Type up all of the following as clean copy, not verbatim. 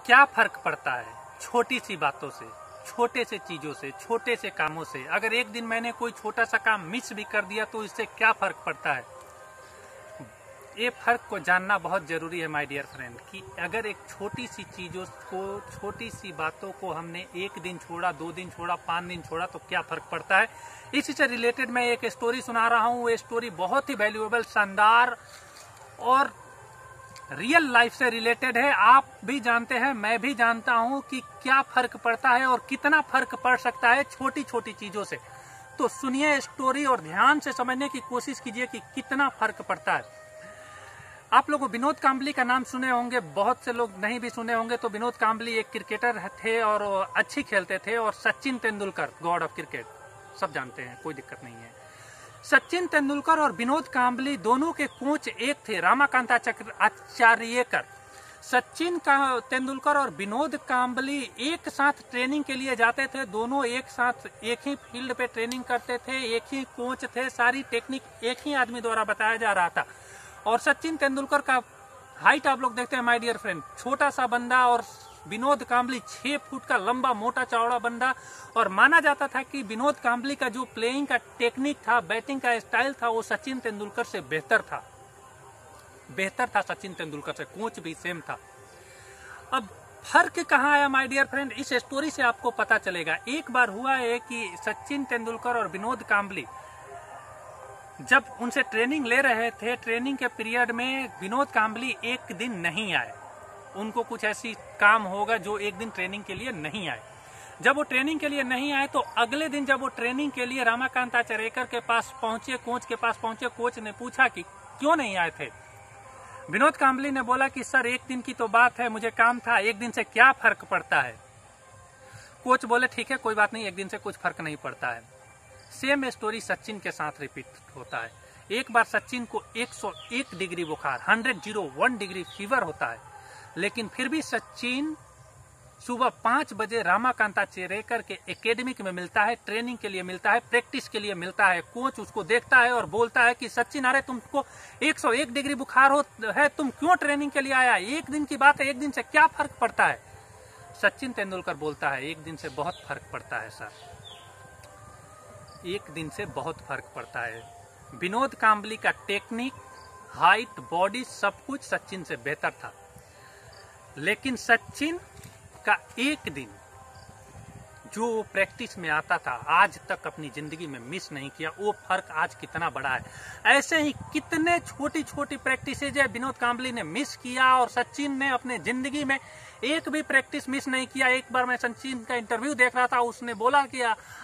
क्या फर्क पड़ता है छोटी सी बातों से, छोटे से चीजों से, छोटे से कामों से। अगर एक दिन मैंने कोई छोटा सा काम मिस भी कर दिया तो इससे क्या फर्क पड़ता है। ये फर्क को जानना बहुत जरूरी है माय डियर फ्रेंड, कि अगर एक छोटी सी चीजों को, छोटी सी बातों को हमने एक दिन छोड़ा, 2 दिन छोड़ा, 5 दिन छोड़ा तो क्या फर्क पड़ता है। इसी से रिलेटेड मैं एक स्टोरी सुना रहा हूँ। ये स्टोरी बहुत ही वैल्यूएबल, शानदार और रियल लाइफ से रिलेटेड है। आप भी जानते हैं, मैं भी जानता हूं कि क्या फर्क पड़ता है और कितना फर्क पड़ सकता है छोटी छोटी चीजों से। तो सुनिए स्टोरी और ध्यान से समझने की कोशिश कीजिए कि कितना फर्क पड़ता है। आप लोगों विनोद कांबली का नाम सुने होंगे, बहुत से लोग नहीं भी सुने होंगे। तो विनोद कांबली एक क्रिकेटर थे और अच्छी खेलते थे। और Sachin Tendulkar, God of cricket, सब जानते हैं, कोई दिक्कत नहीं है। सचिन तेंदुलकर और विनोद कांबली दोनों के कोच एक थे, रमाकांत आचार्यकर। सचिन तेंदुलकर और विनोद कांबली एक साथ ट्रेनिंग के लिए जाते थे। दोनों एक साथ एक ही फील्ड पे ट्रेनिंग करते थे, एक ही कोच थे, सारी टेक्निक एक ही आदमी द्वारा बताया जा रहा था। और सचिन तेंदुलकर का हाइट आप लोग देखते हैं माय डियर फ्रेंड, छोटा सा बंदा, और विनोद कांबली 6 फुट का लंबा मोटा चौड़ा बंदा। और माना जाता था कि विनोद कांबली का जो प्लेइंग का टेक्निक था, बैटिंग का स्टाइल था, वो सचिन तेंदुलकर से बेहतर था सचिन तेंदुलकर से। कोच भी सेम था। अब फर्क कहाँ आया माय डियर फ्रेंड, इस स्टोरी से आपको पता चलेगा। एक बार हुआ है कि सचिन तेंदुलकर और विनोद कांबली जब उनसे ट्रेनिंग ले रहे थे, ट्रेनिंग के पीरियड में विनोद कांबली एक दिन नहीं आए। उनको कुछ ऐसी काम होगा जो एक दिन ट्रेनिंग के लिए नहीं आए। जब वो ट्रेनिंग के लिए नहीं आए तो अगले दिन जब वो ट्रेनिंग के लिए रमाकांत आचार्यकर के पास पहुंचे, कोच के पास पहुंचे, कोच ने पूछा कि क्यों नहीं आए थे। विनोद कांबली ने बोला कि सर एक दिन की तो बात है, मुझे काम था, एक दिन से क्या फर्क पड़ता है। कोच बोले ठीक है कोई बात नहीं, एक दिन से कुछ फर्क नहीं पड़ता है। सेम स्टोरी सचिन के साथ रिपीट होता है। एक बार सचिन को 101 डिग्री बुखार, 101 डिग्री फीवर होता है, लेकिन फिर भी सचिन सुबह 5 बजे रमाकांत आचार्यकर के एकेडमी में मिलता है, ट्रेनिंग के लिए मिलता है, प्रैक्टिस के लिए मिलता है। कोच उसको देखता है और बोलता है कि सचिन अरे तुमको 101 डिग्री बुखार है, तुम क्यों ट्रेनिंग के लिए आया, एक दिन की बात है, एक दिन से क्या फर्क पड़ता है। सचिन तेंदुलकर बोलता है एक दिन से बहुत फर्क पड़ता है सर, एक दिन से बहुत फर्क पड़ता है। विनोद कांबली का टेक्निक, हाइट, बॉडी सब कुछ सचिन से बेहतर था, लेकिन सचिन का एक दिन जो प्रैक्टिस में आता था आज तक अपनी जिंदगी में मिस नहीं किया। वो फर्क आज कितना बड़ा है। ऐसे ही कितने छोटी छोटी प्रैक्टिसेज है विनोद कांबली ने मिस किया और सचिन ने अपने जिंदगी में एक भी प्रैक्टिस मिस नहीं किया। एक बार मैं सचिन का इंटरव्यू देख रहा था, उसने बोला कि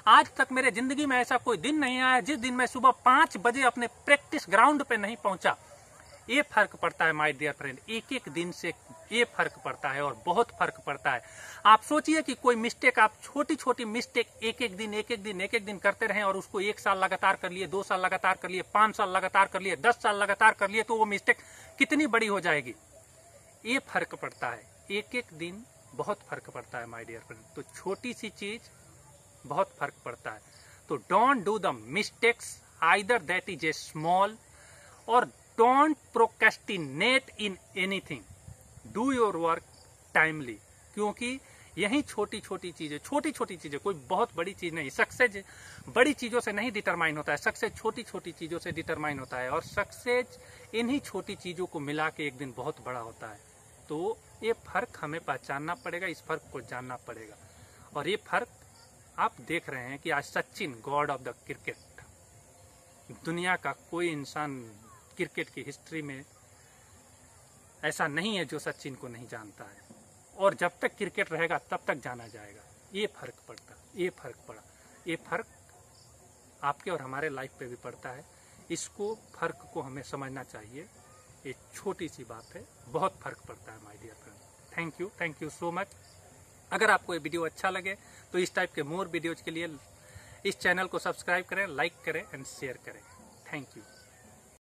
आज तक मेरे जिंदगी में ऐसा कोई दिन नहीं आया जिस दिन मैं सुबह 5 बजे अपने प्रैक्टिस ग्राउंड पे नहीं पहुंचा। ये फर्क पड़ता है माय डियर फ्रेंड, एक एक दिन से ये फर्क पड़ता है और बहुत फर्क पड़ता है। आप सोचिए कि कोई मिस्टेक, आप छोटी छोटी मिस्टेक एक एक दिन करते रहें और उसको 1 साल लगातार कर लिए, 2 साल लगातार कर लिए, 5 साल लगातार कर लिए, 10 साल लगातार कर लिए, तो वो मिस्टेक कितनी बड़ी हो जाएगी। ये फर्क पड़ता है, एक एक दिन बहुत फर्क पड़ता है माय डियर फ्रेंड। तो छोटी सी चीज बहुत फर्क पड़ता है। तो don't do the mistakes either that is a small और don't procrastinate in anything, do your work timely. क्योंकि यही छोटी छोटी चीजें, कोई बहुत बड़ी चीज नहीं। सक्सेस बड़ी चीजों से नहीं डिटरमाइन होता है, सक्सेस छोटी छोटी चीजों से डिटरमाइन होता है। और सक्सेस इन्हीं छोटी चीजों को मिला के एक दिन बहुत बड़ा होता है। तो ये फर्क हमें पहचानना पड़ेगा, इस फर्क को जानना पड़ेगा। और ये फर्क आप देख रहे हैं कि आज Sachin, God of the cricket, दुनिया का कोई इंसान क्रिकेट की हिस्ट्री में ऐसा नहीं है जो सचिन को नहीं जानता है। और जब तक क्रिकेट रहेगा तब तक जाना जाएगा। ये फर्क पड़ता, ये फर्क पड़ा, ये फर्क आपके और हमारे लाइफ पे भी पड़ता है। इसको फर्क को हमें समझना चाहिए। ये छोटी सी बात है, बहुत फर्क पड़ता है my dear friend. Thank you so much. अगर आपको ये वीडियो अच्छा लगे तो इस टाइप के मोर वीडियोज के लिए इस चैनल को सब्सक्राइब करें, लाइक करें एंड शेयर करें। Thank you.